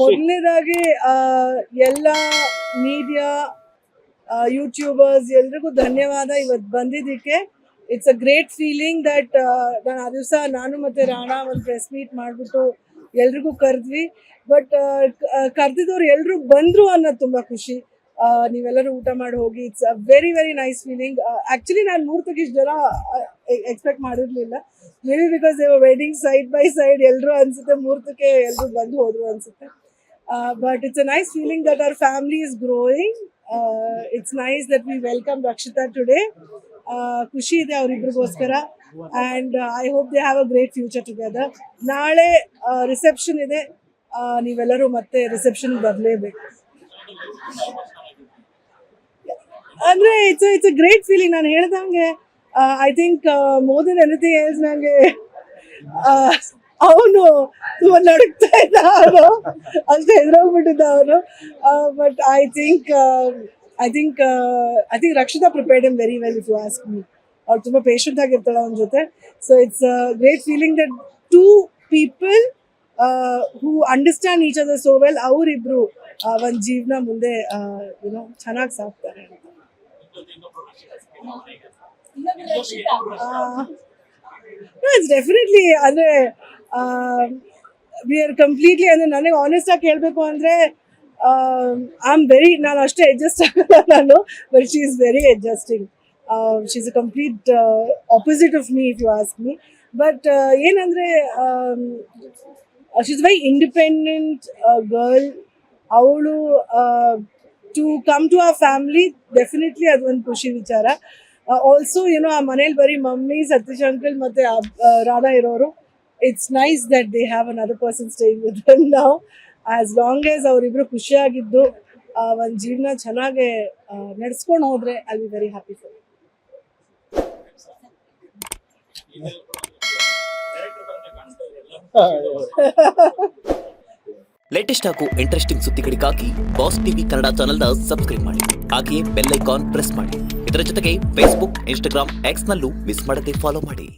ಮೊದಲನೇದಾಗಿ ಎಲ್ಲ media YouTubers ಎಲ್ರಿಗೂ ಧನ್ಯವಾದ ಇವತ್ತು ಬಂದಿದ್ದಕ್ಕೆ. It's a great feeling that ನಾನು ಆ ದಿವಸ ನಾನು ಮತ್ತೆ ರಾಣಾ ಒಂದು ಪ್ರೆಸ್ ಮೀಟ್ ಮಾಡಿಬಿಟ್ಟು ಎಲ್ರಿಗೂ ಕರೆದ್ವಿ. ಬಟ್ ಕರೆದಿದ್ದವ್ರು ಎಲ್ಲರೂ ಬಂದರು ಅನ್ನೋದು ತುಂಬ ಖುಷಿ. ನೀವೆಲ್ಲರೂ ಊಟ ಮಾಡಿ ಹೋಗಿ. It's a very very nice feeling. Actually ನಾನು ಮೂರ್ತಕ್ಕೆ ಇಷ್ಟು ಜನ ಎಕ್ಸ್ಪೆಕ್ಟ್ ಮಾಡಿರಲಿಲ್ಲ. Maybe because their wedding side by side ಎಲ್ಲರೂ ಅನಿಸುತ್ತೆ ಮೂರ್ತಕ್ಕೆ ಎಲ್ಲರೂ ಬಂದು ಹೋದರು ಅನಿಸುತ್ತೆ. But it's a nice feeling that our family is growing. It's nice that we welcome Rakshita today. ಖುಷಿ ಇದೆ ಅವರಿಬ್ರಿಗೋಸ್ಕರ. And I hope they have a great future together. ನಾಳೆ ರಿಸೆಪ್ಷನ್ ಇದೆ. ನೀವೆಲ್ಲರೂ ಮತ್ತೆ ರಿಸೆಪ್ಷನ್ಗೆ ಬರಲೇಬೇಕು. ಅಂದರೆ ಇಟ್ಸ್ ಅ ಗ್ರೇಟ್ ಫೀಲಿಂಗ್. ನಾನು ಹೇಳ್ದಂಗೆ I think more than anything else ನನಗೆ ಅವನು ತುಂಬ ನಡುಕ್ತಾ ಇದ್ದ, ಅವನು ಅಷ್ಟು ಹೆದರೋಗ್ಬಿಟ್ಟಿದ್ದ ಅವನು. But I think Rakshita prepared him very well if you ask me. ಅವ್ರು ತುಂಬ ಪೇಷಂಟ್ ಆಗಿರ್ತಾಳೆ ಅವನ ಜೊತೆ. So it's a great feeling that two people who understand each other so well, ಅವರಿಬ್ರು ಒಂದು ಜೀವನ ಮುಂದೆ ಚೆನ್ನಾಗಿ ಸಾಕ್ತಾರೆ ಅಂತ. ಇಟ್ಸ್ ಡೆಫಿನೆಟ್ಲಿ ಅಂದರೆ ವಿ ಆರ್ ಕಂಪ್ಲೀಟ್ಲಿ, ಅಂದರೆ ನನಗೆ ಆನೆಸ್ಟ್ ಆಗಿ ಹೇಳಬೇಕು ಅಂದರೆ ನಾನು ಅಷ್ಟೇ ಅಡ್ಜಸ್ಟ್ ಆಗಲ್ಲ ನಾನು. But she is very adjusting. She is a complete opposite of me if you ask me. But ಏನಂದರೆ she is very independent girl. ಅವಳು to come to our family definitely ಅದೊಂದು ಖುಷಿ ವಿಚಾರ. ಆಲ್ಸೋ ಆ ಮನೇಲಿ ಬರೀ ಮಮ್ಮಿ, ಸತೀಶ್ ಅಂಕಲ್ ಮತ್ತು ರಾಧಾ ಇರೋರು. It's nice that they have another person staying with them now. As long as ಅವರಿಬ್ರು ಖುಷಿಯಾಗಿದ್ದು ಒಂದು ಜೀವನ ಚೆನ್ನಾಗಿ ನಡೆಸ್ಕೊಂಡು ಹೋದರೆ I be very happy for. Latest ಹಾಗೂ ಇಂಟ್ರೆಸ್ಟಿಂಗ್ ಸುದ್ದಿಗಳಿಗಾಗಿ ಬಾಸ್ ಟಿವಿ ಕನ್ನಡ ಚಾನೆಲ್ನ ಸಬ್ಸ್ಕ್ರೈಬ್ ಮಾಡಿ. ಹಾಗೆಯೇ ಬೆಲ್ ಐಕಾನ್ ಪ್ರೆಸ್ ಮಾಡಿ. ಇದರ ಜೊತೆಗೆ ಫೇಸ್ಬುಕ್, ಇನ್ಸ್ಟಾಗ್ರಾಮ್, ಎಕ್ಸ್ನಲ್ಲೂ ಮಿಸ್ ಮಾಡದೆ ಫಾಲೋ ಮಾಡಿ.